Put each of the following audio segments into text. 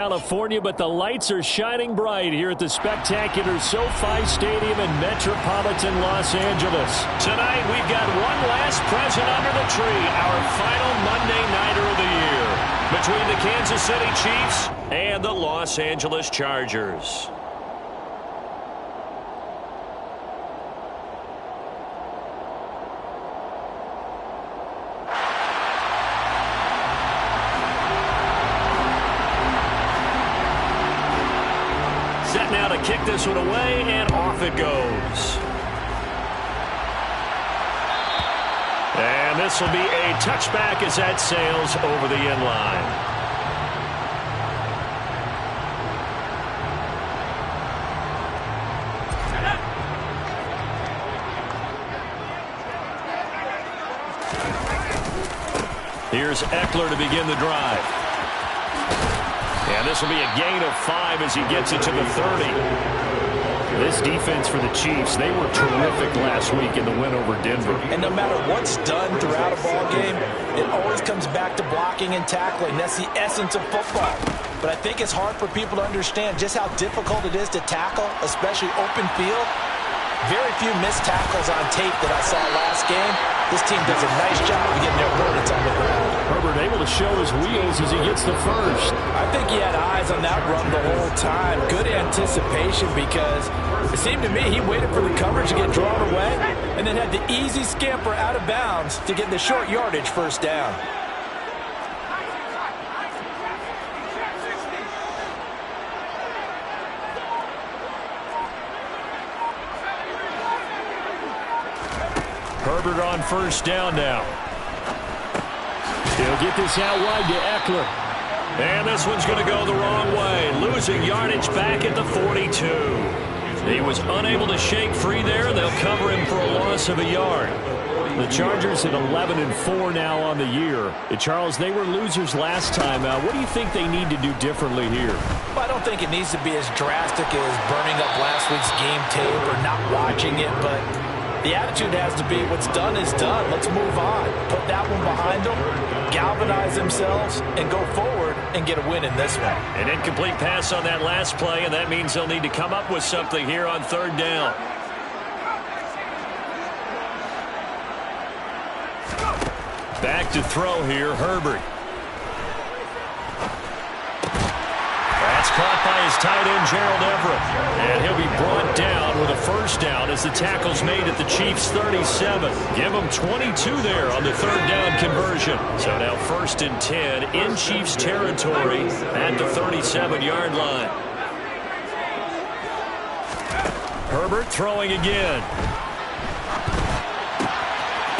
California, but the lights are shining bright here at the spectacular SoFi Stadium in metropolitan Los Angeles. Tonight, we've got one last present under the tree, our final Monday Nighter of the year, between the Kansas City Chiefs and the Los Angeles Chargers. Set now to kick this one away, and off it goes. And this will be a touchback as that sails over the end line. Here's Ekeler to begin the drive. And this will be a gain of 5 as he gets it to the 30. This defense for the Chiefs, they were terrific last week in the win over Denver. And no matter what's done throughout a ball game, it always comes back to blocking and tackling. That's the essence of football. But I think it's hard for people to understand just how difficult it is to tackle, especially open field. Very few missed tackles on tape that I saw last game. This team does a nice job of getting their opponents on the ground. Herbert able to show his wheels as he gets the first. I think he had eyes on that run the whole time. Good anticipation because it seemed to me he waited for the coverage to get drawn away and then had the easy scamper out of bounds to get the short yardage first down. Herbert on first down now. He'll get this out wide to Ekeler. And this one's going to go the wrong way. Losing yardage back at the 42. He was unable to shake free there, and they'll cover him for a loss of a yard. The Chargers at 11-4 now on the year. Charles, they were losers last time. What do you think they need to do differently here? Well, I don't think it needs to be as drastic as burning up last week's game tape or not watching it, but the attitude has to be what's done is done. Let's move on. Put that one behind them, galvanize themselves, and go forward and get a win in this one. An incomplete pass on that last play, and that means they'll need to come up with something here on third down. Back to throw here, Herbert. That's caught by his tight end, Gerald Everett. And he'll be brought down with a first down as the tackle's made at the Chiefs' 37. Give them 22 there on the third down conversion. So now 1st and 10 in Chiefs territory at the 37-yard line. Herbert throwing again.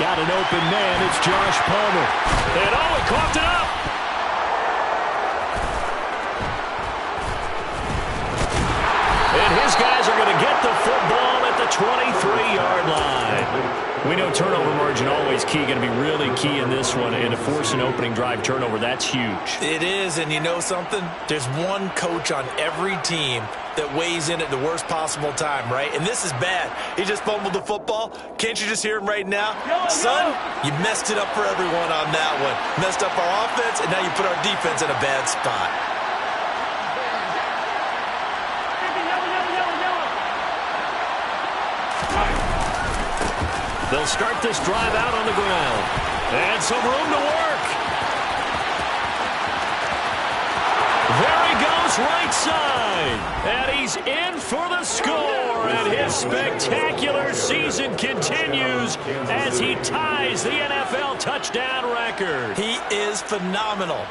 Got an open man. It's Josh Palmer. And he coughed it up. And his guys are going to get the football at the 23-yard line. We know turnover margin always key, going to be really key in this one. And to force an opening drive turnover, that's huge. It is, and you know something? There's one coach on every team that weighs in at the worst possible time, right? And this is bad. He just fumbled the football. Can't you just hear him right now? Son, you messed it up for everyone on that one. Messed up our offense, and now you put our defense in a bad spot. They'll start this drive out on the ground. And some room to work. There he goes, right side. And he's in for the score. And his spectacular season continues as he ties the NFL touchdown record. He is phenomenal.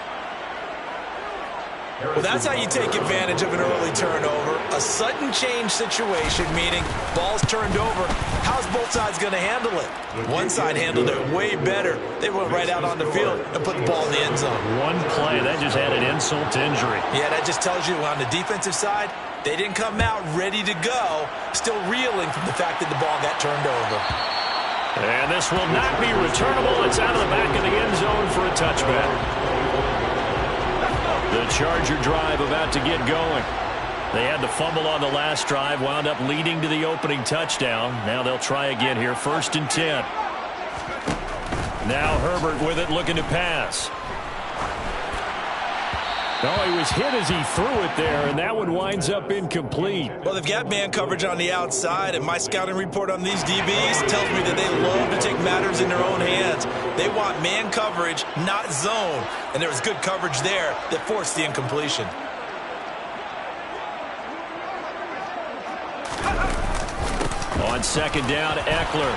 Well, that's how you take advantage of an early turnover. A sudden change situation, meaning ball's turned over. How's both sides going to handle it? One side handled it way better. They went right out on the field and put the ball in the end zone. One play, that just added insult to injury. Yeah, that just tells you on the defensive side, they didn't come out ready to go, still reeling from the fact that the ball got turned over. And this will not be returnable. It's out of the back of the end zone for a touchback. The Charger drive about to get going. They had the fumble on the last drive, wound up leading to the opening touchdown. Now they'll try again here, 1st and 10. Now Herbert with it, looking to pass. No, he was hit as he threw it there, and that one winds up incomplete. Well, they've got man coverage on the outside, and my scouting report on these DBs tells me that they love to take matters in their own hands. They want man coverage, not zone. And there was good coverage there that forced the incompletion. On second down, Eckler.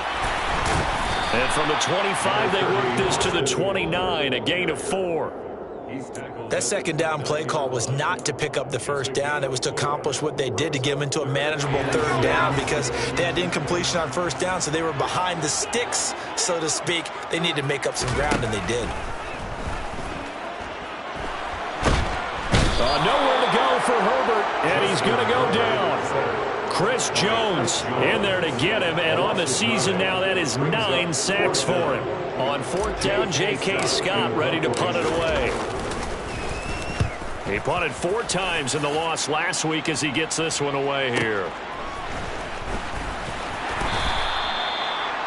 And from the 25, they work this to the 29, a gain of 4. That second down play call was not to pick up the first down. It was to accomplish what they did to get them into a manageable third down because they had incompletion on first down, so they were behind the sticks, so to speak. They needed to make up some ground, and they did. Nowhere to go for Herbert, and he's going to go down. Chris Jones in there to get him, and on the season now, that is 9 sacks for him. On fourth down, J.K. Scott ready to punt it away. He punted 4 times in the loss last week as he gets this one away here.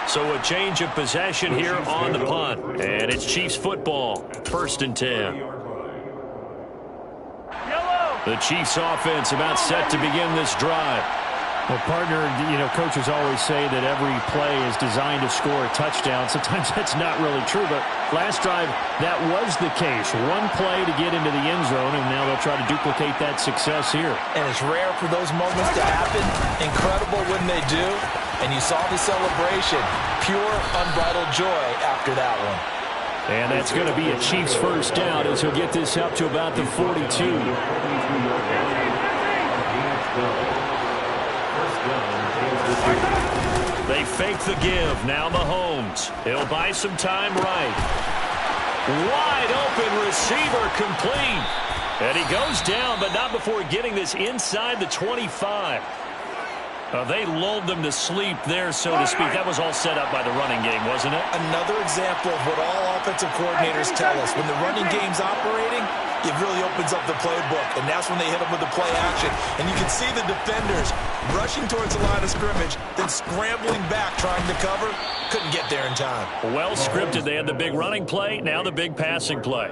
So a change of possession here on the punt, and it's Chiefs football, 1st and 10. The Chiefs offense about set to begin this drive. Well, partner, coaches always say that every play is designed to score a touchdown. Sometimes that's not really true, but last drive, that was the case. One play to get into the end zone, and now they'll try to duplicate that success here. And it's rare for those moments to happen. Incredible when they do. And you saw the celebration. Pure, unbridled joy after that one. And that's going to be a Chiefs first down as he'll get this up to about the 42. They fake the give. Now Mahomes. He'll buy some time right. Wide open receiver complete. And he goes down, but not before getting this inside the 25. They lulled them to sleep there, so to speak. That was all set up by the running game, wasn't it? Another example of what all offensive coordinators tell us. When the running game's operating, it really opens up the playbook, and that's when they hit them with the play action. And you can see the defenders rushing towards the line of scrimmage, then scrambling back trying to cover. Couldn't get there in time. Well scripted. They had the big running play, now the big passing play.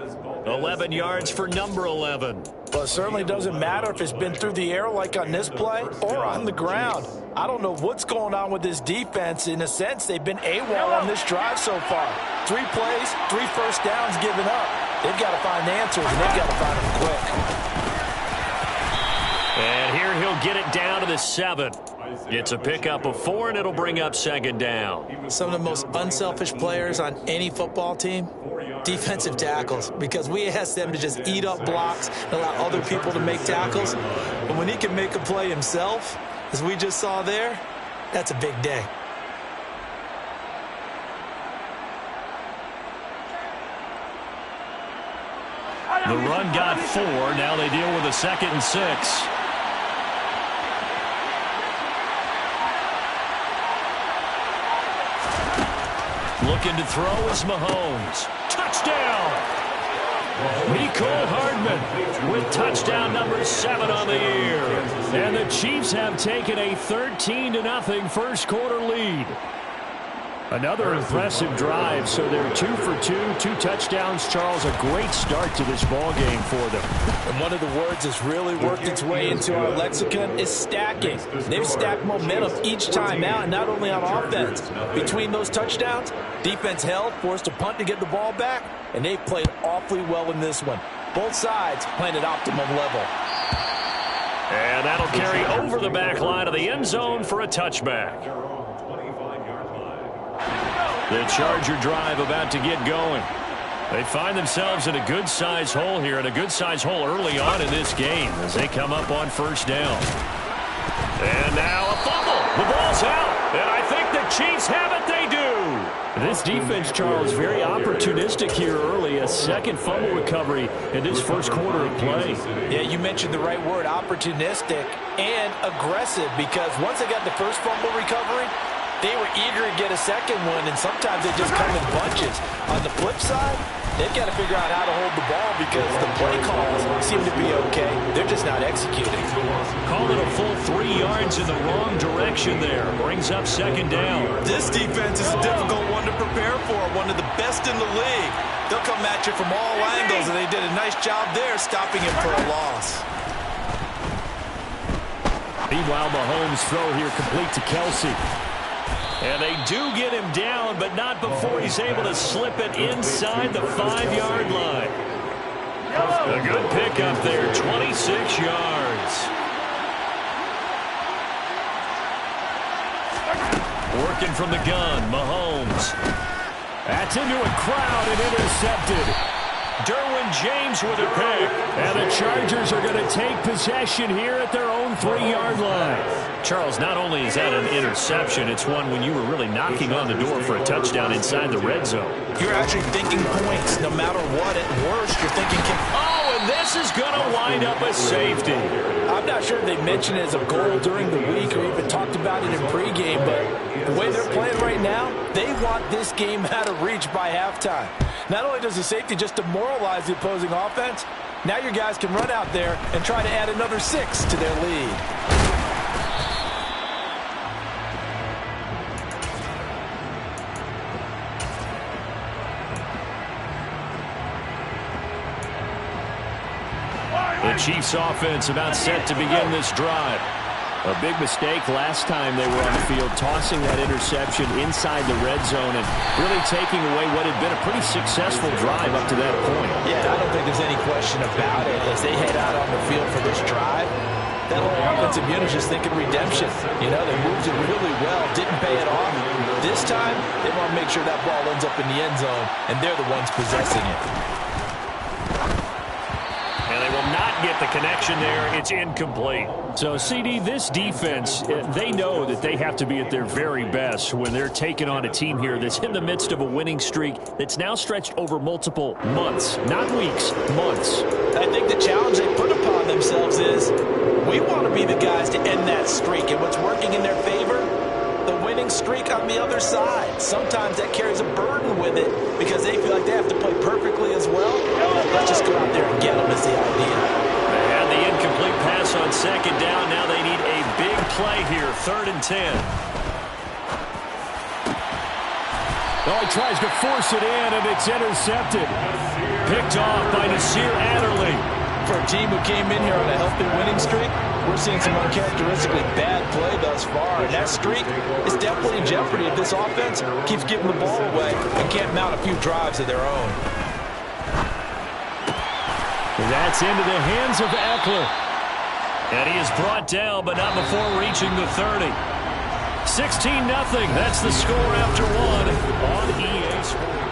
11 yards for number 11. Well, it certainly doesn't matter if it's been through the air like on this play or on the ground. I don't know what's going on with this defense. In a sense, they've been AWOL on this drive so far. 3 plays, 3 first downs given up. They've got to find answers, and they've got to find them quick. And here he'll get it down to the 7. It's a pickup of 4, and it'll bring up second down. Some of the most unselfish players on any football team, defensive tackles, because we ask them to just eat up blocks and allow other people to make tackles. But when he can make a play himself, as we just saw there, that's a big day. The run got 4. Now they deal with a 2nd and 6. Looking to throw is Mahomes. Touchdown! Mecole Hardman with touchdown number 7 on the year. And the Chiefs have taken a 13-0 first quarter lead. Another impressive drive, so they're 2 for 2, 2 touchdowns. Charles, a great start to this ball game for them. And one of the words that's really worked its way into our lexicon is stacking. They've stacked momentum each time out, and not only on offense. Between those touchdowns, defense held, forced a punt to get the ball back, and they played awfully well in this one. Both sides playing at optimum level. And that'll carry over the back line of the end zone for a touchback. The Charger drive about to get going. They find themselves in a good-sized hole here, and a good-sized hole early on in this game as they come up on first down. And now a fumble. The ball's out, and I think the Chiefs have it. They do. This defense, Charles, very opportunistic here early. A second fumble recovery in this first quarter of play. Yeah, you mentioned the right word, opportunistic and aggressive, because once they got the first fumble recovery, they were eager to get a second one, and sometimes they just come in bunches. On the flip side, They've got to figure out how to hold the ball because the play calls seem to be okay. They're just not executing. Called it a full 3 yards in the wrong direction there. Brings up second down. This defense is a difficult one to prepare for, one of the best in the league. They'll come at you from all angles, and they did a nice job there stopping him for a loss. Meanwhile, Mahomes' throw here complete to Kelsey. And they do get him down, but not before he's able to slip it inside the 5-yard line. A good pickup there, 26 yards. Working from the gun, Mahomes. That's into a crowd and intercepted. Derwin James with a pick. And the Chargers are going to take possession here at their own 3-yard line. Charles, not only is that an interception, it's one when you were really knocking on the door for a touchdown inside the red zone. You're actually thinking points no matter what. At worst, you're thinking... Oh, and this is going to wind up a safety. I'm not sure they mentioned it as a goal during the week or even talked about it in pregame, but the way they're playing right now, they want this game out of reach by halftime. Not only does the safety just demoralize the opposing offense, now your guys can run out there and try to add another 6 to their lead. The Chiefs offense about set to begin this drive. A big mistake last time they were on the field, tossing that interception inside the red zone and really taking away what had been a pretty successful drive up to that point. Yeah, I don't think there's any question about it. As they head out on the field for this drive, that whole offensive unit is just thinking redemption. You know, they moved it really well, didn't pay it off. This time, they want to make sure that ball ends up in the end zone, and they're the ones possessing it. And they will not get the connection there. It's incomplete. So, CD, this defense, they know that they have to be at their very best when they're taking on a team here that's in the midst of a winning streak that's now stretched over multiple months, not weeks, months. I think the challenge they put upon themselves is we want to be the guys to end that streak. And what's working in their favor? The winning streak on the other side. Sometimes that carries a burden with it because they feel like they have to play perfectly as well. Let's just go out there and get them is the idea. They had the incomplete pass on second down. Now they need a big play here, 3rd and 10. Oh, he tries to force it in, and it's intercepted. Picked off by Nasir Adderley. For a team who came in here on a healthy winning streak, we're seeing some uncharacteristically bad play thus far. And that streak is definitely in jeopardy if this offense keeps giving the ball away and can't mount a few drives of their own. That's into the hands of Eckler. And he is brought down, but not before reaching the 30. 16-0. That's the score after one on EA Sports.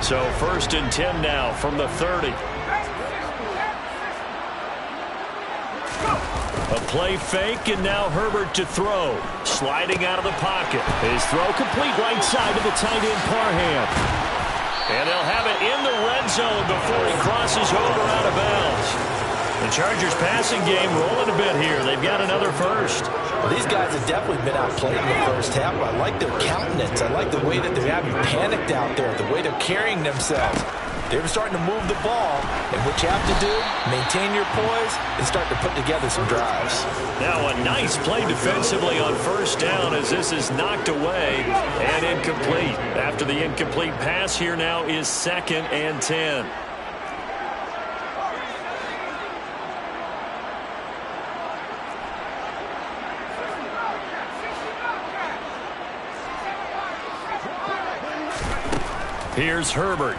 So 1st and 10 now from the 30. A play fake, and now Herbert to throw. Sliding out of the pocket. His throw complete right side to the tight end Parham. And they'll have it in the red zone before he crosses over out of bounds. The Chargers passing game rolling a bit here. They've got another first. Well, these guys have definitely been outplayed in the first half. I like their countenance. I like the way that they're having panicked out there, the way they're carrying themselves. They're starting to move the ball, and what you have to do, maintain your poise and start to put together some drives. Now a nice play defensively on 1st down as this is knocked away and incomplete. After the incomplete pass, here now is 2nd and 10. Here's Herbert.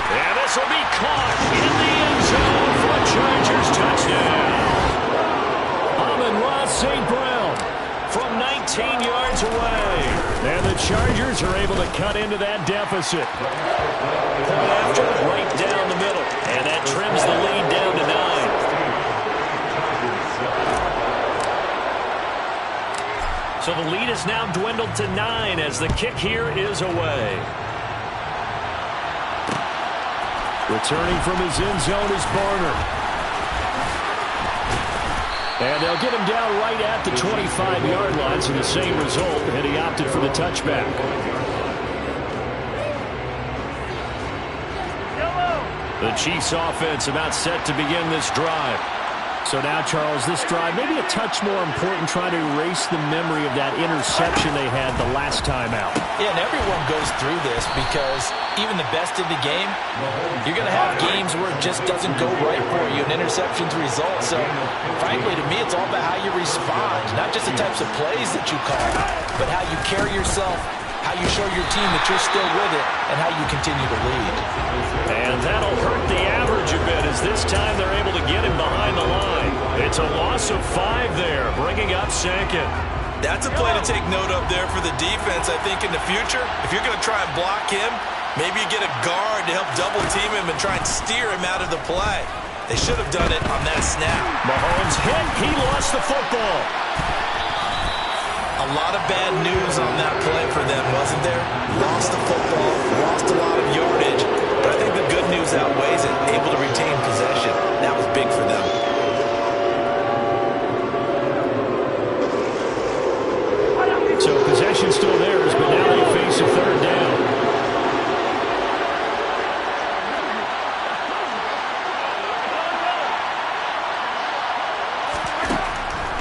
And this will be caught in the end zone for a Chargers touchdown. Amon-Ra St. Brown from 19 yards away. And the Chargers are able to cut into that deficit. Point after, right down the middle. And that trims the lead down to 9. So the lead is now dwindled to 9 as the kick here is away. Returning from his end zone is Barner. And they'll get him down right at the 25-yard line, so the same result, and he opted for the touchback. The Chiefs offense about set to begin this drive. So now, Charles, this drive maybe a touch more important, trying to erase the memory of that interception they had the last time out. Yeah, and everyone goes through this because even the best in the game, you're going to have games where it just doesn't go right for you, and interceptions result. So, frankly, to me, it's all about how you respond, not just the types of plays that you call, but how you carry yourself, how you show your team that you're still with it, and how you continue to lead. And that'll hurt the average a bit as this time they're able to get him behind the line. It's a loss of 5 there, bringing up second. That's a play to take note of there for the defense. I think in the future, if you're going to try and block him, maybe you get a guard to help double team him and try and steer him out of the play. They should have done it on that snap. Mahomes hit. He lost the football. A lot of bad news on that play for them, wasn't there? Lost the football, lost a lot of yardage, but I think the good news outweighs it. Able to retain possession. That was big for them. So possession still theirs, but now they face a third down.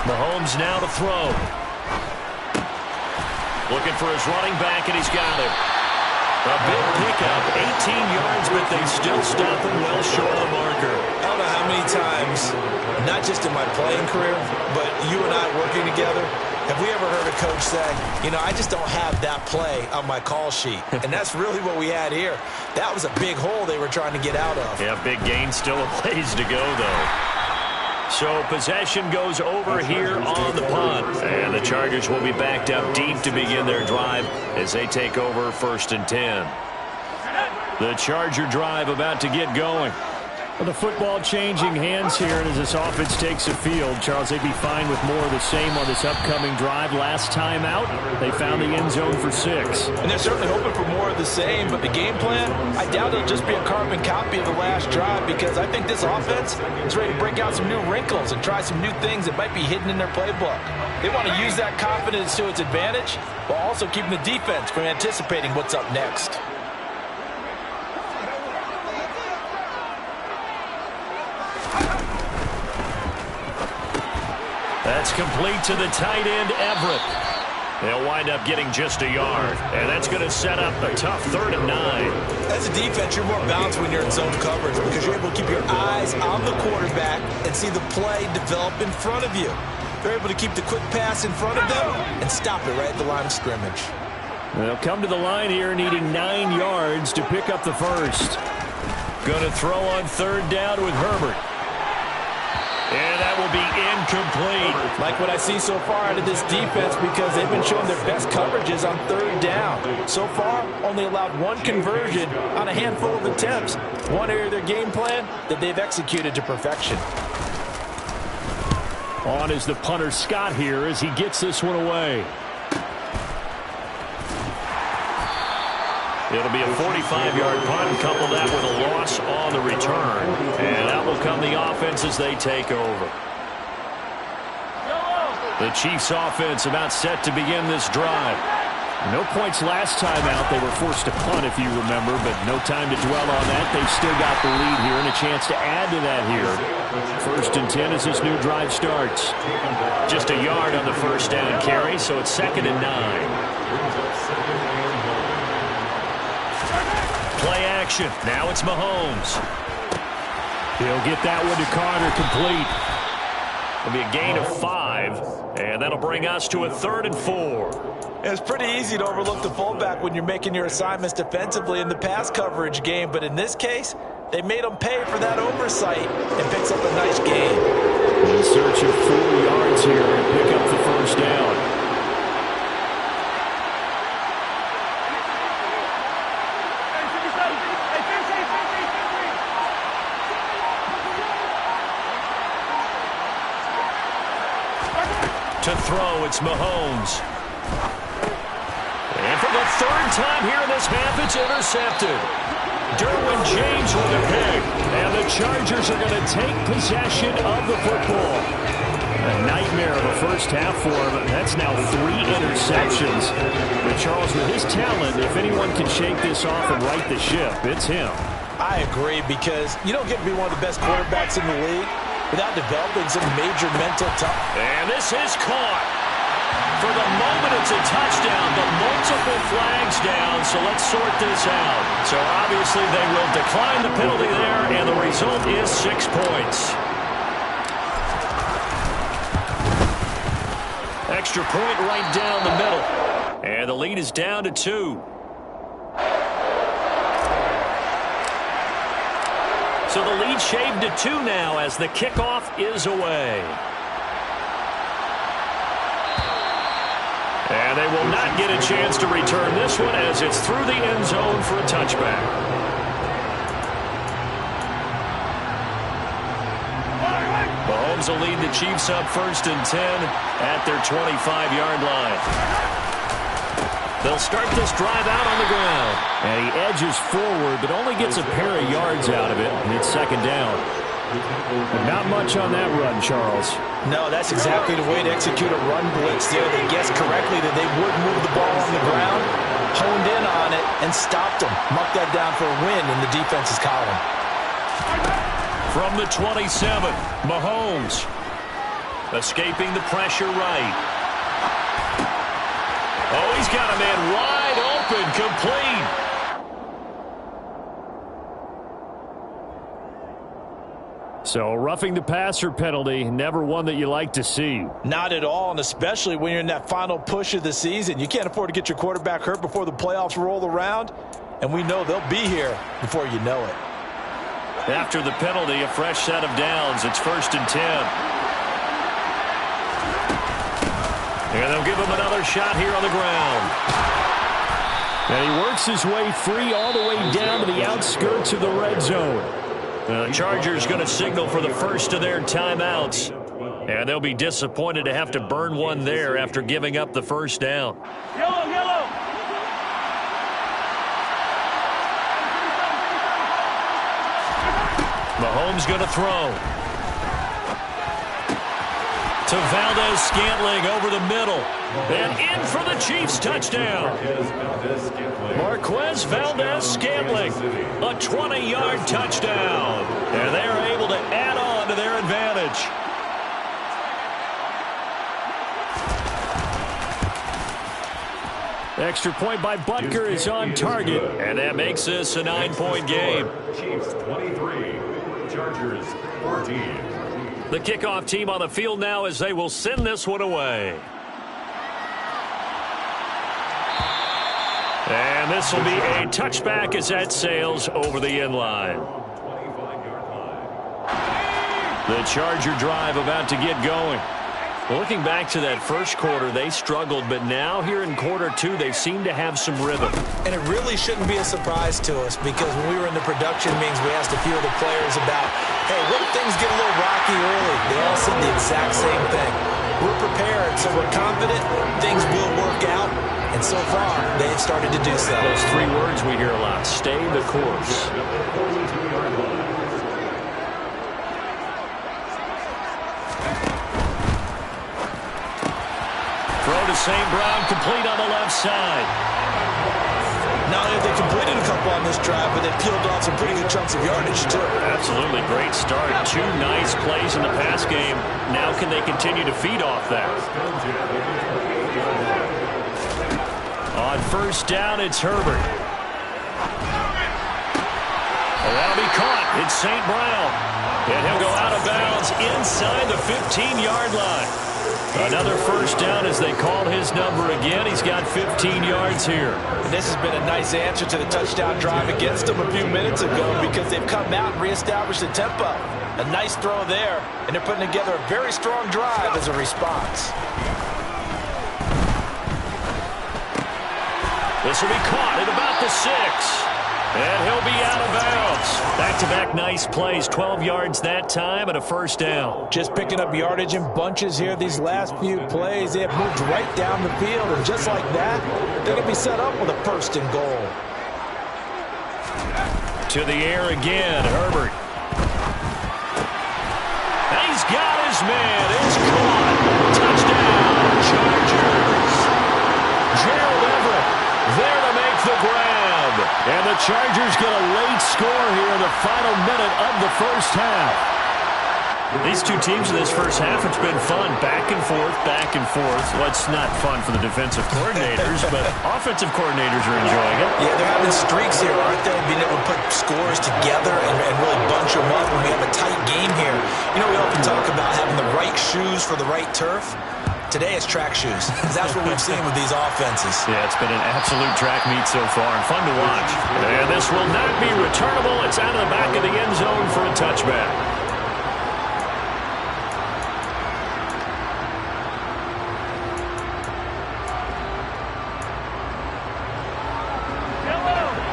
Mahomes now to throw. Looking for his running back, and he's got him. A big pickup, 18 yards, but they still stop him well short of the marker. I don't know how many times, not just in my playing career, but you and I working together, have we ever heard a coach say, you know, I just don't have that play on my call sheet. And that's really what we had here. That was a big hole they were trying to get out of. Yeah, big gain, still a ways to go, though. So possession goes over here on the punt. And the Chargers will be backed up deep to begin their drive as they take over 1st and 10. The Charger drive about to get going. Well, the football changing hands here, and as this offense takes the field, Charles, they'd be fine with more of the same on this upcoming drive. Last time out, they found the end zone for 6. And they're certainly hoping for more of the same, but the game plan, I doubt it'll just be a carbon copy of the last drive, because I think this offense is ready to break out some new wrinkles and try some new things that might be hidden in their playbook. They want to use that confidence to its advantage, while also keeping the defense from anticipating what's up next. That's complete to the tight end, Everett. They'll wind up getting just a yard, and that's going to set up a tough 3rd and 9. As a defense, you're more balanced when you're in zone coverage because you're able to keep your eyes on the quarterback and see the play develop in front of you. They're able to keep the quick pass in front of them and stop it right at the line of scrimmage. They'll come to the line here needing 9 yards to pick up the first. Going to throw on 3rd down with Herbert. And that will be incomplete. Like what I see so far out of this defense, because they've been showing their best coverages on 3rd down. So far, only allowed 1 conversion on a handful of attempts. One area of their game plan that they've executed to perfection. On is the punter Scott here as he gets this one away. It'll be a 45-yard punt, and couple that with a loss on the return. And out will come the offense as they take over. The Chiefs offense about set to begin this drive. No points last time out. They were forced to punt, if you remember, but no time to dwell on that. They've still got the lead here and a chance to add to that here. 1st and 10 as this new drive starts. Just a yard on the 1st down carry, so it's 2nd and 9. Play action. Now it's Mahomes. He'll get that one to Carter, complete. It'll be a gain of 5, and that'll bring us to a 3rd and 4. It's pretty easy to overlook the fullback when you're making your assignments defensively in the pass coverage game, but in this case, they made him pay for that oversight and picks up a nice gain. In search of 4 yards here and pick up the 1st down. To throw, it's Mahomes. And for the 3rd time here in this half, it's intercepted. Derwin James with a pick. And the Chargers are going to take possession of the football. A nightmare of a first half for him. That's now 3 interceptions. But Charles, with his talent, if anyone can shake this off and right the ship, it's him. I agree, because you don't get to be one of the best quarterbacks in the league without developing some major mental toughness. And this is caught. For the moment, it's a touchdown, but multiple flags down, so let's sort this out. So obviously they will decline the penalty there, and the result is 6 points. Extra point right down the middle. And the lead is down to 2. So the lead shaved to 2 now as the kickoff is away. And they will not get a chance to return this one as it's through the end zone for a touchback. Mahomes will lead the Chiefs up 1st and 10 at their 25-yard line. They'll start this drive out on the ground. And he edges forward, but only gets a pair of yards out of it. And it's 2nd down. Not much on that run, Charles. No, that's exactly the way to execute a run blitz there. They guessed correctly that they would move the ball on the ground, honed in on it, and stopped them. Marked that down for a win in the defense's column. From the 27, Mahomes escaping the pressure right. Oh, he's got a man wide open, complete. So roughing the passer penalty, never one that you like to see. Not at all, and especially when you're in that final push of the season. You can't afford to get your quarterback hurt before the playoffs roll around, and we know they'll be here before you know it. After the penalty, a fresh set of downs. It's 1st and 10. And they'll give him another shot here on the ground. And he works his way free all the way down to the outskirts of the red zone. The Chargers going to signal for the first of their timeouts. And they'll be disappointed to have to burn one there after giving up the first down. Yellow, yellow. Mahomes going to throw. To Valdez-Scantling over the middle. And in for the Chiefs touchdown. Marquez Valdez-Scantling. A 20-yard touchdown. And they're able to add on to their advantage. Extra point by Butker is on target. And that makes this a 9-point game. Chiefs 23, Chargers 14. The kickoff team on the field now as they will send this one away. And this will be a touchback as that sails over the end line. The Charger drive about to get going. Looking back to that first quarter, they struggled, but now here in quarter 2, they seem to have some rhythm. And it really shouldn't be a surprise to us, because when we were in the production meetings, we asked a few of the players about, hey, what if things get a little rocky early? They all said the exact same thing. We're prepared, so we're confident things will work out. And so far, they've started to do so. Those 3 words we hear a lot: stay the course. Throw to St. Brown, complete on the left side. Not only have they completed a couple on this drive, but they've peeled off some pretty good chunks of yardage, too. Absolutely great start. 2 nice plays in the pass game. Now can they continue to feed off that? On first down, it's Herbert. Oh, that'll be caught. It's St. Brown. And he'll go out of bounds inside the 15-yard line. Another first down as they called his number again. He's got 15 yards here. And this has been a nice answer to the touchdown drive against them a few minutes ago, because they've come out and reestablished the tempo. A nice throw there, and they're putting together a very strong drive as a response. This will be caught at about the 6. And he'll be out of bounds. Back-to-back nice plays. 12 yards that time and a first down. Just picking up yardage in bunches here these last few plays. They have moved right down the field, and just like that, they're going to be set up with a first and goal. To the air again, Herbert. And he's got his man. It's caught. Touchdown, Chargers. Gerald Everett there to make the grab. And the Chargers get a late score here in the final minute of the first half. These two teams in this first half, it's been fun. Back and forth, back and forth. Well, it's not fun for the defensive coordinators, but offensive coordinators are enjoying it. Yeah, they're having streaks here, aren't they? Being able to put scores together and really bunch them up when we have a tight game here. You know, we often talk about having the right shoes for the right turf. Today it's track shoes. That's what we've seen with these offenses. Yeah, it's been an absolute track meet so far and fun to watch. And this will not be returnable. It's out of the back of the end zone for a touchback.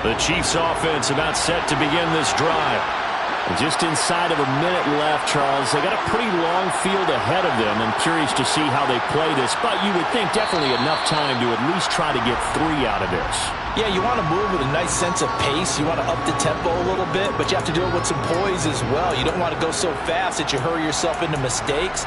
The Chiefs offense about set to begin this drive. And just inside of a minute left, Charles. They got a pretty long field ahead of them. I'm curious to see how they play this, but you would think definitely enough time to at least try to get 3 out of this. Yeah, you want to move with a nice sense of pace. You want to up the tempo a little bit, but you have to do it with some poise as well. You don't want to go so fast that you hurry yourself into mistakes.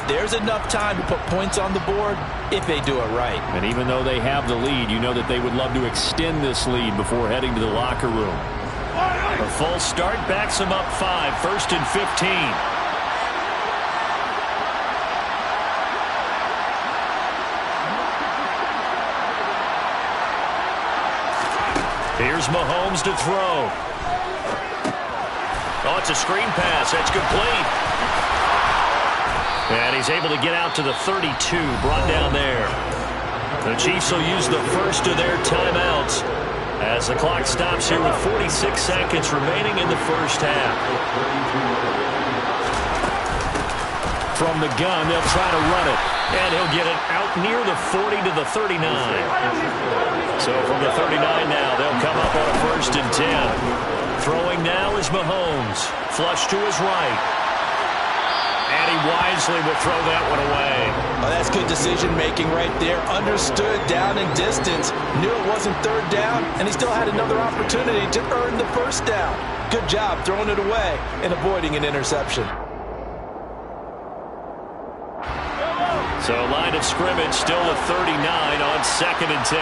There's enough time to put points on the board if they do it right. And even though they have the lead, you know that they would love to extend this lead before heading to the locker room. A full start backs them up 5, 1st and 15. Here's Mahomes to throw. Oh, it's a screen pass. That's complete. And he's able to get out to the 32, brought down there. The Chiefs will use the first of their timeouts as the clock stops here with 46 seconds remaining in the first half. From the gun, they'll try to run it. And he'll get it out near the 40 to the 39. So from the 39 now, they'll come up on a 1st and 10. Throwing now is Mahomes. Flush to his right. And he wisely will throw that one away. Oh, that's good decision-making right there. Understood down and distance. Knew it wasn't 3rd down, and he still had another opportunity to earn the 1st down. Good job throwing it away and avoiding an interception. So line of scrimmage still at 39 on 2nd and 10.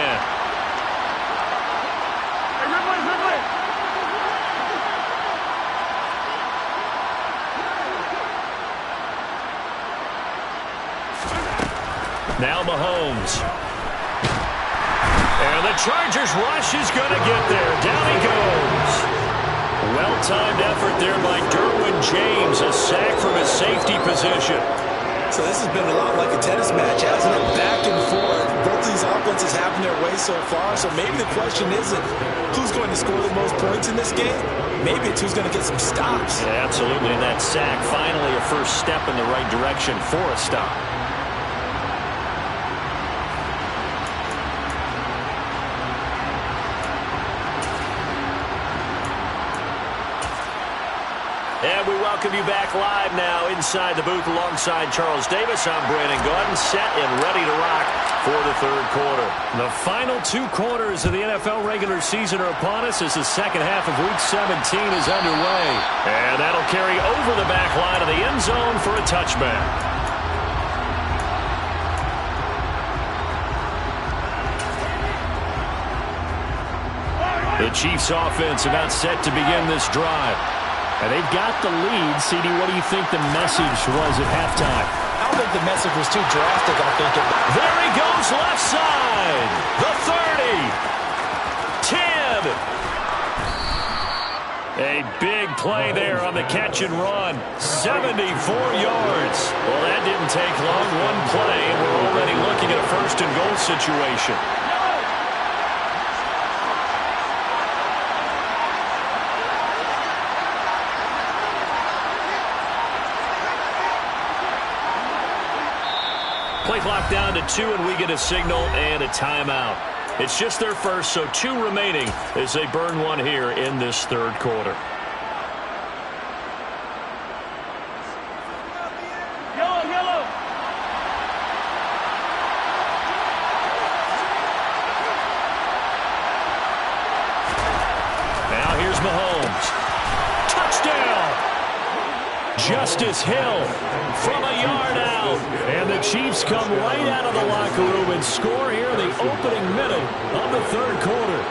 Now Mahomes. And the Chargers rush is going to get there. Down he goes. Well-timed effort there by Derwin James. A sack from his safety position. So this has been a lot like a tennis match, hasn't it? Back and forth. Both of these offenses having their way so far. So maybe the question isn't who's going to score the most points in this game. Maybe it's who's going to get some stops. Yeah, absolutely. And that sack, finally a first step in the right direction for a stop. And we welcome you back live now inside the booth alongside Charles Davis. I'm Brandon Gaudin, set and ready to rock for the 3rd quarter. The final 2 quarters of the NFL regular season are upon us as the second half of Week 17 is underway. And that'll carry over the back line of the end zone for a touchback. The Chiefs offense about set to begin this drive. And they've got the lead. CD, what do you think the message was at halftime? I don't think the message was too drastic. I think there he goes left side. The 30. 10. A big play there on the catch and run. 74 yards. Well, that didn't take long. One play, and we're already looking at a 1st and goal situation. Play clock down to 2, and we get a signal and a timeout. It's just their first, so 2 remaining as they burn one here in this 3rd quarter. Yellow. Now here's Mahomes. Touchdown! Justice Hill from a yard out. And the Chiefs come right out of the locker room and score here in the opening minute of the third quarter.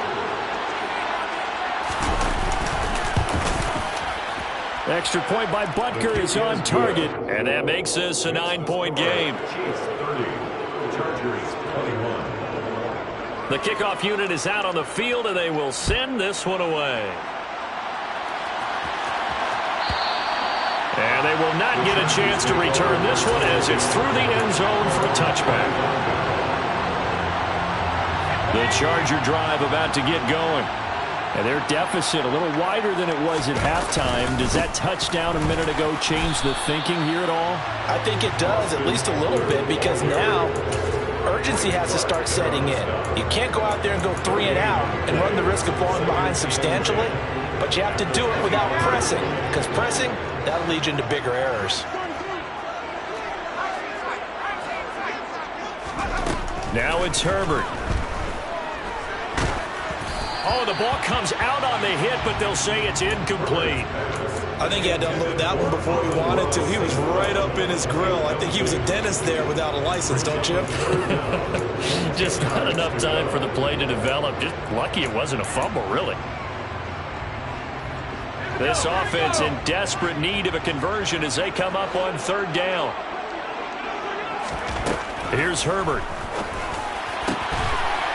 Extra point by Butker is on target, and that makes this a 9-point game. The kickoff unit is out on the field, and they will send this one away. And they will not get a chance to return this one as it's through the end zone for a touchback. The Charger drive about to get going. And their deficit a little wider than it was at halftime. Does that touchdown a minute ago change the thinking here at all? I think it does, at least a little bit, because now urgency has to start setting in. You can't go out there and go 3 and out and run the risk of falling behind substantially, but you have to do it without pressing, because pressing, that'll lead you into bigger errors. Now it's Herbert. Oh, the ball comes out on the hit, but they'll say it's incomplete. I think he had to unload that one before he wanted to. He was right up in his grill. I think he was a dentist there without a license, don't you? Just not enough time for the play to develop. Just lucky it wasn't a fumble, really. This offense in desperate need of a conversion as they come up on third down. Here's Herbert.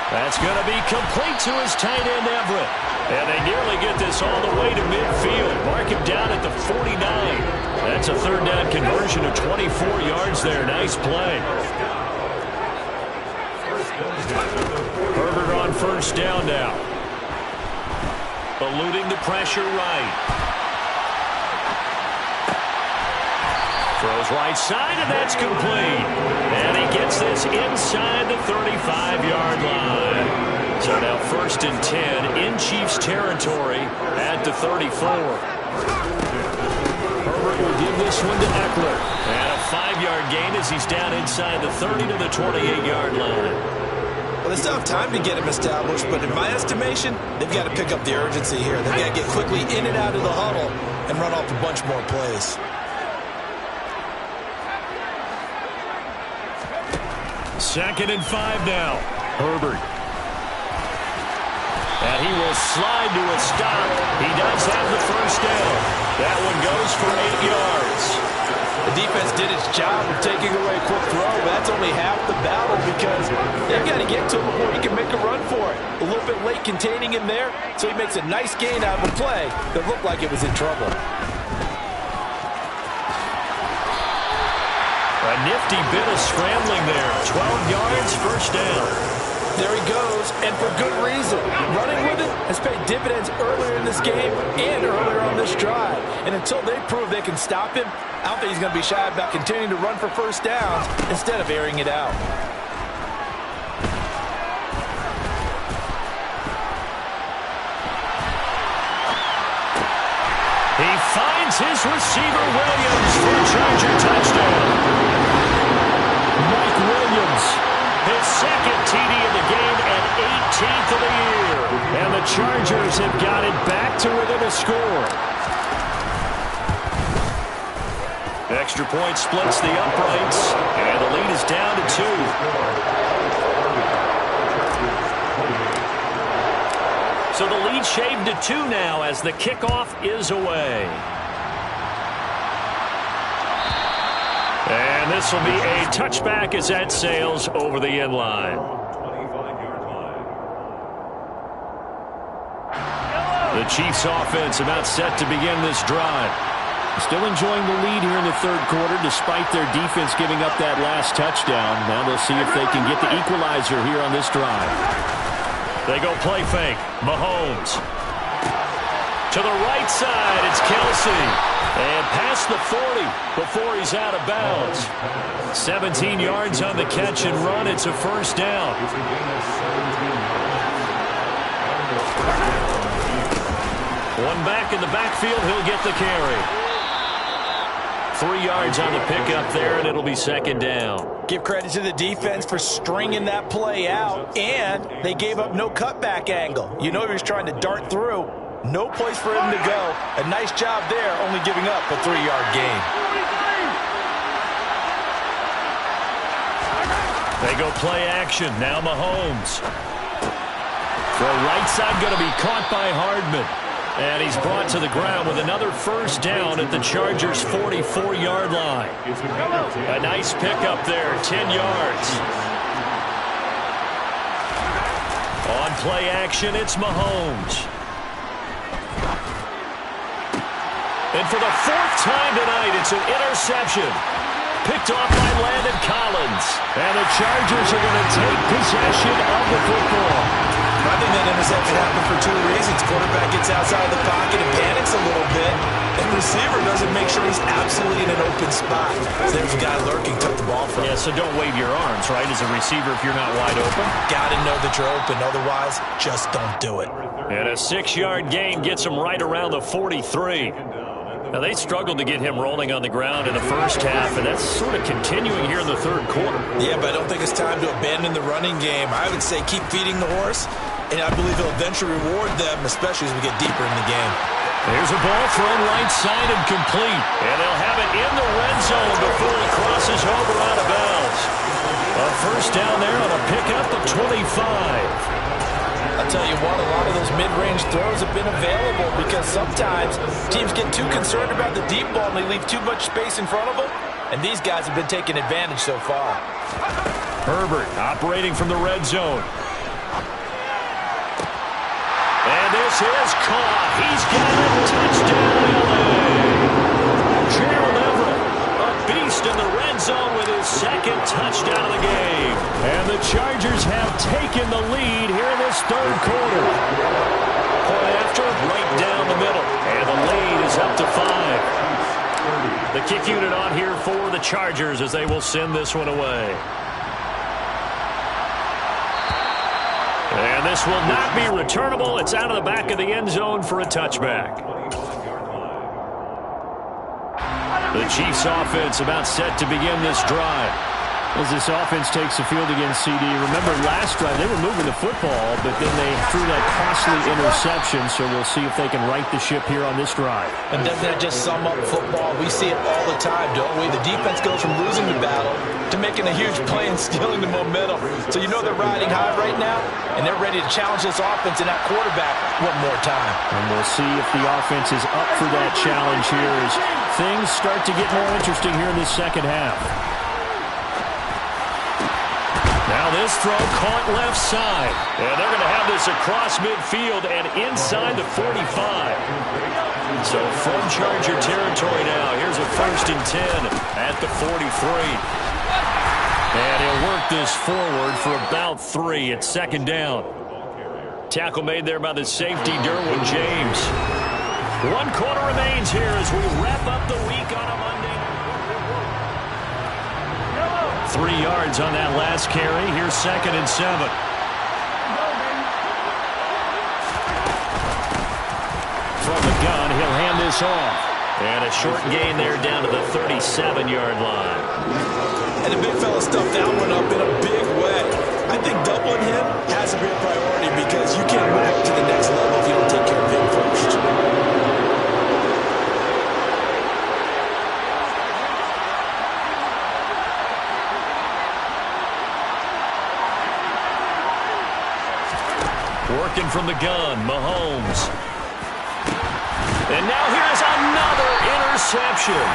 That's going to be complete to his tight end, Everett. And they nearly get this all the way to midfield. Mark him down at the 49. That's a third down conversion of 24 yards there. Nice play. Herbert on first down now. Eluding the pressure right. Throws right side, and that's complete. And he gets this inside the 35-yard line. So now 1st and 10 in Chiefs territory at the 34. Herbert will give this one to Eckler. And a 5-yard gain as he's down inside the 30 to the 28-yard line. Well, they still have time to get him established, but in my estimation, they've got to pick up the urgency here. They've got to get quickly in and out of the huddle and run off a bunch more plays. 2nd and 5 now. Herbert. And he will slide to a stop. He does have the first down. That one goes for 8 yards. The defense did its job of taking away a quick throw, but that's only half the battle because they've got to get to him before he can make a run for it. A little bit late containing him there, so he makes a nice gain out of a play that looked like it was in trouble. A nifty bit of scrambling there. 12 yards, first down. There he goes, and for good reason. Running with it has paid dividends earlier in this game and earlier on this drive. And until they prove they can stop him, I don't think he's going to be shy about continuing to run for first downs instead of airing it out. He finds his receiver, Williams, for a Charger touchdown. Mike Williams, his 2nd TD of the game and 18th of the year. And the Chargers have got it back to within a score. Extra point splits the uprights, and the lead is down to 2. So the lead shaved to 2 now as the kickoff is away. And this will be a touchback as that sails over the end line. The Chiefs offense about set to begin this drive. Still enjoying the lead here in the third quarter despite their defense giving up that last touchdown. Now they'll see if they can get the equalizer here on this drive. They go play fake. Mahomes. To the right side, it's Kelsey. And past the 40 before he's out of bounds. 17 yards on the catch and run. It's a first down. One back in the backfield. He'll get the carry. 3 yards on the pickup there, and it'll be 2nd down. Give credit to the defense for stringing that play out, and they gave up no cutback angle. You know he was trying to dart through, No place for him to go. A nice job there, only giving up a 3-yard gain. They go play action. Now Mahomes. Throw right side going to be caught by Hardman. And he's brought to the ground with another first down at the Chargers' 44-yard line. A nice pickup there, 10 yards. On play action, it's Mahomes. And for the 4th time tonight, it's an interception. Picked off by Landon Collins. And the Chargers are going to take possession of the football. I think that interception happened for 2 reasons. Quarterback gets outside of the pocket and panics a little bit. And receiver doesn't make sure he's absolutely in an open spot. So there's a guy lurking, took the ball from him. Yeah, so don't wave your arms, right, as a receiver if you're not wide open. Got to know that you're open. Otherwise, just don't do it. And a 6-yard gain gets him right around the 43. Now, they struggled to get him rolling on the ground in the first half, and that's sort of continuing here in the third quarter. Yeah, but I don't think it's time to abandon the running game. I would say keep feeding the horse, and I believe he'll eventually reward them, especially as we get deeper in the game. There's a ball thrown right side and complete, and they'll have it in the red zone before it crosses over out of bounds. A first down there on a pickup of 25. I'll tell you what, a lot of those mid-range throws have been available because sometimes teams get too concerned about the deep ball and they leave too much space in front of them, and these guys have been taking advantage so far. Herbert operating from the red zone. And this is caught. He's got it. Touchdown, LA. Gerald Everett, a beast in the red zone with his 2nd touchdown of the game. And the Chargers have taken the lead here in this third quarter. Point after, right down the middle. And the lead is up to 5. The kick unit on here for the Chargers as they will send this one away. And this will not be returnable. It's out of the back of the end zone for a touchback. The Chiefs offense about set to begin this drive. As this offense takes the field against CD, remember last drive they were moving the football, but then they threw that costly interception, so we'll see if they can right the ship here on this drive. And doesn't that just sum up football? We see it all the time, don't we? The defense goes from losing the battle to making a huge play and stealing the momentum. So you know they're riding high right now, and they're ready to challenge this offense and that quarterback one more time. And we'll see if the offense is up for that challenge here as things start to get more interesting here in this second half. Now this throw caught left side. And they're going to have this across midfield and inside the 45. So from Charger territory now, here's a 1st and 10 at the 43. And he'll work this forward for about 3 at 2nd down. Tackle made there by the safety, Derwin James. 1 quarter remains here as we wrap up the week on a Monday. 3 yards on that last carry. Here's 2nd and 7. From the gun, he'll hand this off. And a short gain there down to the 37-yard line. And the big fella stuffed that one up in a big way. I think doubling him has to be a priority because you can't move up to the next level if you don't take care of him first. Working from the gun, Mahomes. And now here's another interception.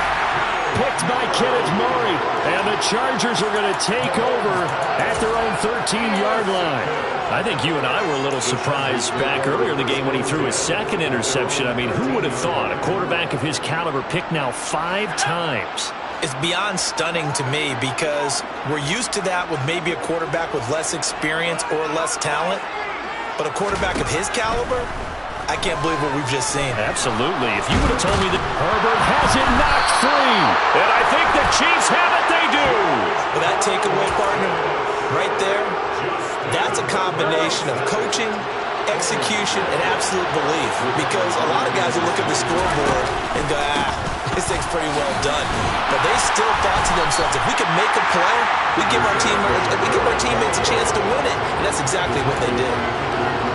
Picked by Kenneth Murray. And the Chargers are going to take over at their own 13-yard line. I think you and I were a little surprised back earlier in the game when he threw his 2nd interception. I mean, who would have thought a quarterback of his caliber picked now 5 times? It's beyond stunning to me because we're used to that with maybe a quarterback with less experience or less talent. But a quarterback of his caliber, I can't believe what we've just seen. Absolutely. If you would have told me that Herbert has it knocked free, and I think the Chiefs have it, they do. With that takeaway, partner, right there, that's a combination of coaching, execution, and absolute belief. Because a lot of guys will look at the scoreboard and go, this thing's pretty well done. But they still thought to themselves, if we can make a play, we give our teammates a chance to win it. And that's exactly what they did.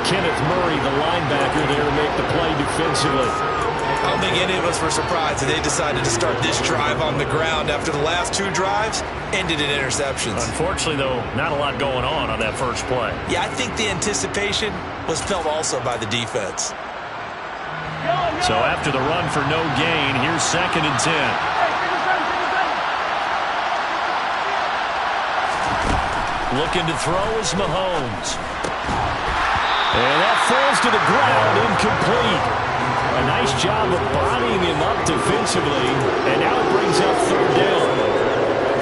Kenneth Murray, the linebacker there, to make the play defensively. I don't think any of us were surprised that they decided to start this drive on the ground after the last 2 drives ended in interceptions. Unfortunately, though, not a lot going on that first play. Yeah, I think the anticipation was felt also by the defense. So after the run for no gain, here's 2nd and 10. Looking to throw is Mahomes. And that falls to the ground, incomplete. A nice job of bodying him up defensively, and now it brings up 3rd down.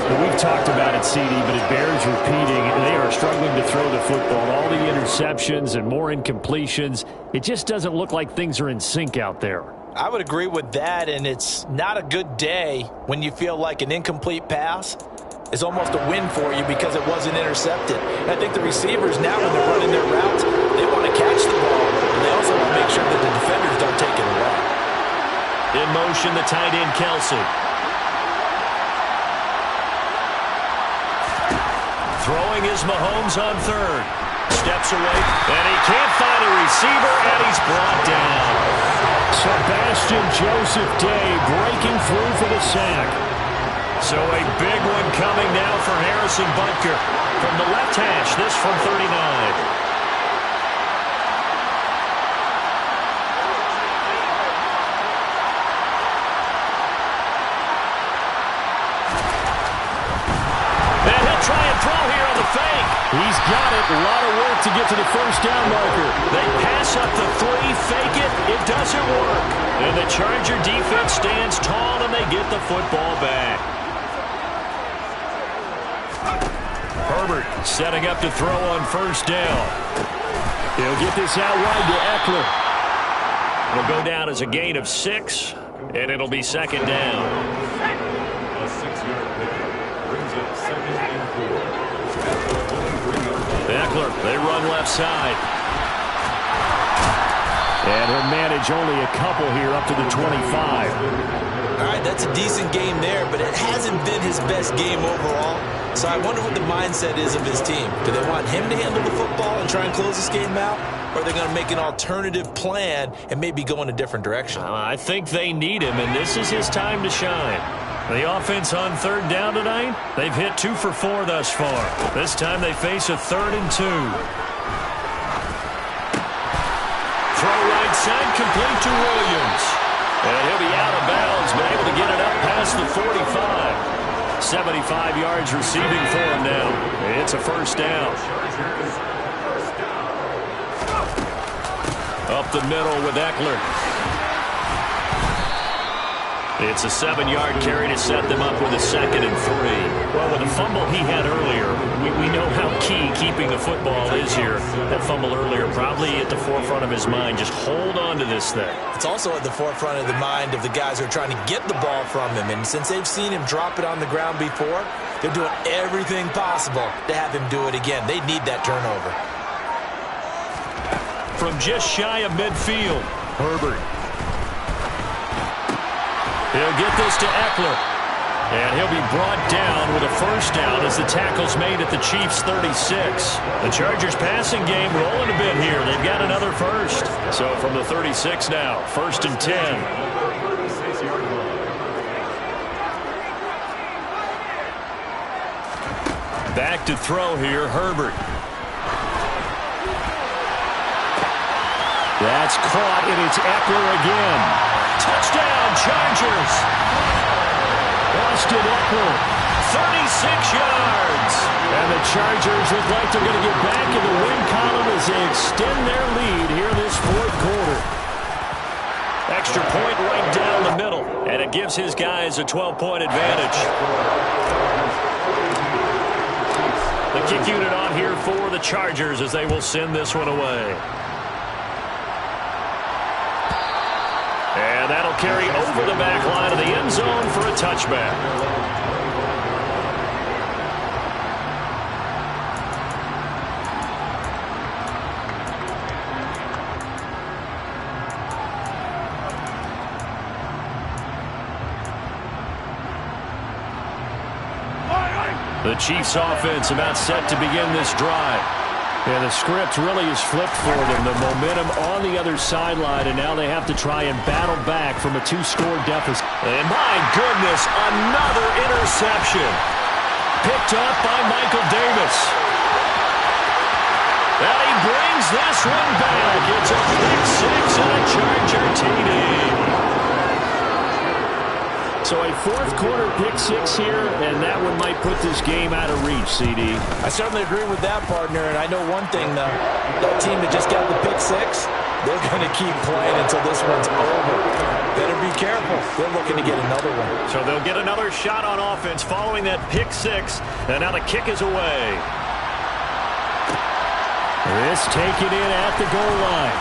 Well, we've talked about it, CD, but it bears repeating. They are struggling to throw the football. All the interceptions and more incompletions. It just doesn't look like things are in sync out there. I would agree with that, and it's not a good day when you feel like an incomplete pass is almost a win for you because it wasn't intercepted. And I think the receivers now, when they're running their routes, they want to catch the ball, and they also want to make sure that the defenders don't take it away. In motion, the tight end, Kelsey. Throwing is Mahomes on 3rd. Steps away, and he can't find a receiver, and he's brought down. Sebastian Joseph Day breaking through for the sack. So a big one coming now for Harrison Butker. From the left hash, this from 39. Try and throw here on the fake. He's got it. A lot of work to get to the 1st down marker. They pass up the 3, fake it. It doesn't work. And the Charger defense stands tall, and they get the football back. Herbert setting up to throw on 1st down. He'll get this out wide to Eckler. It'll go down as a gain of 6, and it'll be 2nd down. A 6-yard pickup brings up 2nd and 4. Eckler, they run left side. And he'll manage only a couple here up to the 25. All right, that's a decent game there, but it hasn't been his best game overall. So I wonder what the mindset is of his team. Do they want him to handle the football and try and close this game out? Or are they going to make an alternative plan and maybe go in a different direction? I think they need him, and this is his time to shine. The offense on 3rd down tonight, they've hit 2 for 4 thus far. This time they face a 3rd and 2. Throw right side, complete to Williams. And he'll be out of bounds, but able to get it up past the 45. 75 yards receiving for him now. It's a 1st down. Up the middle with Eckler. It's a 7-yard carry to set them up with a 2nd and 3. Well, with the fumble he had earlier, we know how key keeping the football is here. That fumble earlier probably at the forefront of his mind. Just hold on to this thing. It's also at the forefront of the mind of the guys who are trying to get the ball from him. And since they've seen him drop it on the ground before, they're doing everything possible to have him do it again. They need that turnover. From just shy of midfield, Herbert. He'll get this to Eckler. And he'll be brought down with a 1st down as the tackle's made at the Chiefs' 36. The Chargers passing game rolling a bit here. They've got another 1st. So from the 36 now, 1st and 10. Back to throw here, Herbert. That's caught, and it's Eckler again. Touchdown, Chargers. Austin Eckler. 36 yards. And the Chargers look like they're going to get back in the win column as they extend their lead here this 4th quarter. Extra point right down the middle, and it gives his guys a 12-point advantage. The kick unit on here for the Chargers as they will send this one away. And that'll carry over the back line of the end zone for a touchback. The Chiefs offense about set to begin this drive. Yeah, the script really is flipped for them. The momentum on the other sideline, and now they have to try and battle back from a 2-score deficit. And my goodness, another interception. Picked up by Michael Davis. And he brings this one back. It's a pick six and a Charger TD. So a fourth-quarter pick six here, and that one might put this game out of reach, CD. I certainly agree with that, partner, and I know one thing, though. That team that just got the pick six, they're going to keep playing until this one's over. Better be careful. They're looking to get another one. So they'll get another shot on offense following that pick six, and now the kick is away. This taken in at the goal line.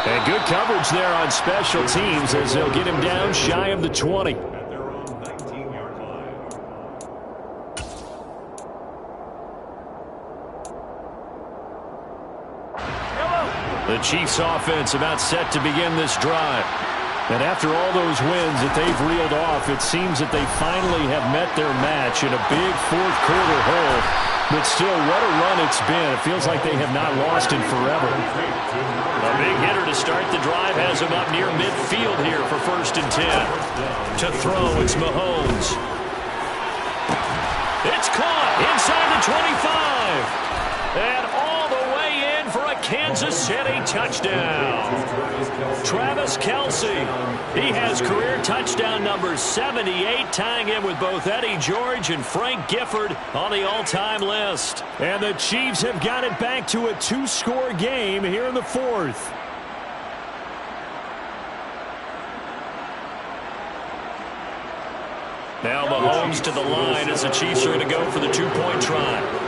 And good coverage there on special teams as they'll get him down shy of the 20. At their own 19-yard line. The Chiefs offense about set to begin this drive. And after all those wins that they've reeled off, it seems that they finally have met their match in a big fourth-quarter hole. But still, what a run it's been. It feels like they have not lost in forever. A big hitter to start the drive has him up near midfield here for 1st and 10. To throw, it's Mahomes. It's caught inside the 25. And all the way in for a Kansas City touchdown. Travis Kelce. He has career touchdown number 78, tying him with both Eddie George and Frank Gifford on the all-time list. And the Chiefs have got it back to a 2-score game here in the fourth. Now Mahomes to the line as the Chiefs are going to go for the 2-point try.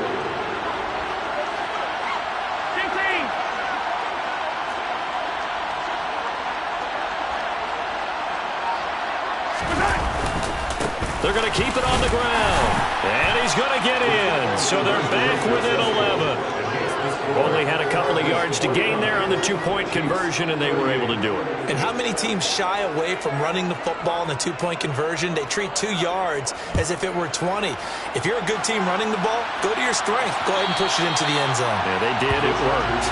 They're going to keep it on the ground. And he's going to get in. So they're back within 11. Only had a couple of yards to gain there on the 2-point conversion, and they were able to do it. And how many teams shy away from running the football in the 2-point conversion? They treat 2 yards as if it were 20. If you're a good team running the ball, go to your strength. Go ahead and push it into the end zone. Yeah, they did. It worked.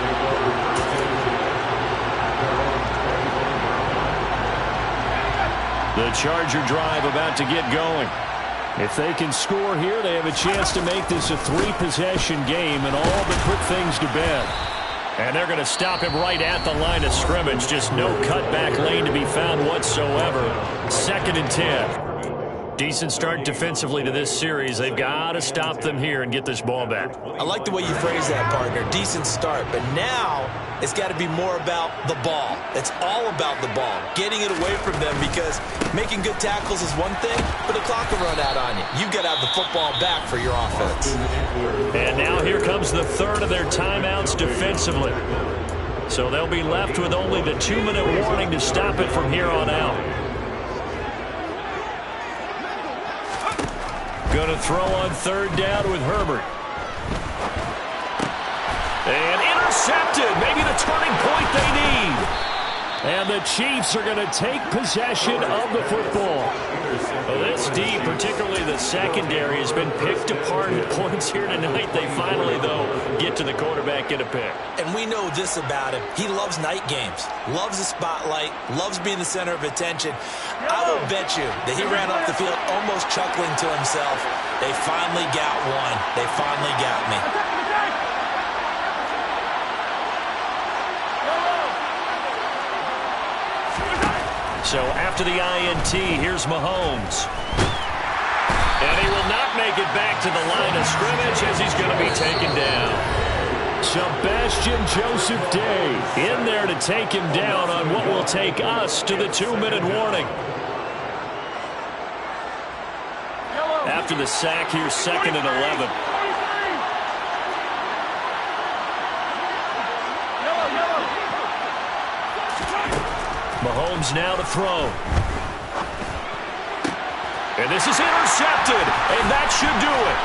The Charger drive about to get going. If they can score here, they have a chance to make this a 3-possession game and all but put things to bed. And they're going to stop him right at the line of scrimmage. Just no cutback lane to be found whatsoever. 2nd and 10. Decent start defensively to this series. They've got to stop them here and get this ball back. I like the way you phrase that, partner. Decent start. But now it's got to be more about the ball. It's all about the ball. Getting it away from them, because making good tackles is one thing, but the clock will run out on you. You've got to have the football back for your offense. And now here comes the third of their timeouts defensively. So they'll be left with only the 2-minute warning to stop it from here on out. Going to throw on 3rd down with Herbert. And intercepted. Maybe the turning point they need. And the Chiefs are going to take possession of the football. Well, this D, particularly the secondary, has been picked apart at points here tonight. They finally, though, get to the quarterback, get a pick. And we know this about him. He loves night games, loves the spotlight, loves being the center of attention. I will bet you that he ran off the field almost chuckling to himself. They finally got one. They finally got me. So after the INT, here's Mahomes. And he will not make it back to the line of scrimmage as he's going to be taken down. Sebastian Joseph Day in there to take him down on what will take us to the 2-minute warning. After the sack, here's 2nd and 11. Mahomes now to throw. And this is intercepted, and that should do it.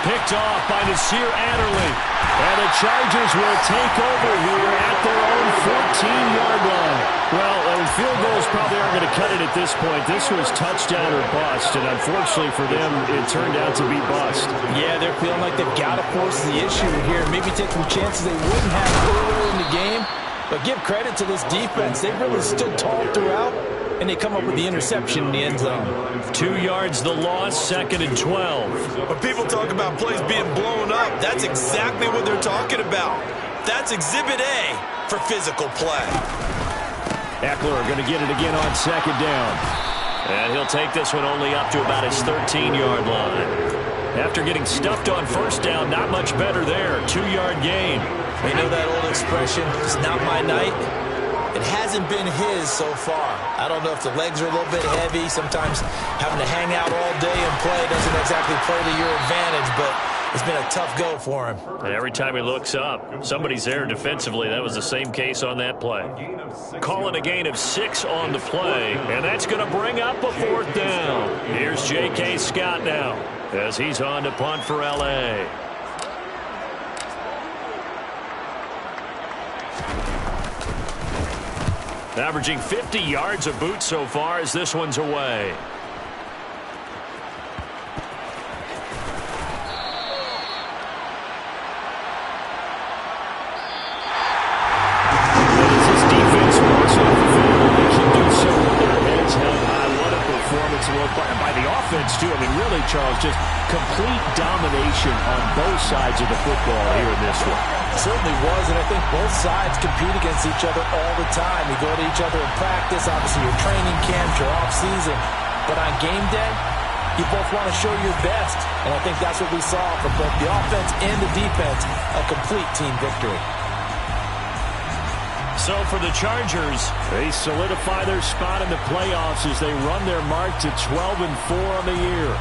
Picked off by Nasir Adderley. And the Chargers will take over here at their own 14-yard line. Well, field goals probably aren't going to cut it at this point. This was touchdown or bust, and unfortunately for them, it turned out to be bust. Yeah, they're feeling like they've got to force the issue here. Maybe take some chances they wouldn't have earlier in the game. But give credit to this defense. They really stood tall throughout, and they come up with the interception in the end zone. 2 yards the loss, 2nd and 12. When people talk about plays being blown up, that's exactly what they're talking about. That's Exhibit A for physical play. Eckler going to get it again on 2nd down. And he'll take this one only up to about his 13-yard line. After getting stuffed on 1st down, not much better there. 2-yard gain. You know that old expression, it's not my night? It hasn't been his so far. I don't know if the legs are a little bit heavy. Sometimes having to hang out all day and play doesn't exactly play to your advantage, but it's been a tough go for him. And every time he looks up, somebody's there defensively. That was the same case on that play. Calling a gain of 6 on the play, and that's going to bring up a 4th down. Here's J.K. Scott now as he's on to punt for L.A. Averaging 50 yards a boot so far as this one's away. By the offense, too. I mean, really, Charles, just complete domination on both sides of the football here in this one. Certainly was, and I think both sides compete against each other all the time. You go to each other in practice, obviously your training camps, your off-season. But on game day, you both want to show your best. And I think that's what we saw from both the offense and the defense, a complete team victory. So for the Chargers, they solidify their spot in the playoffs as they run their mark to 12-4 on the year.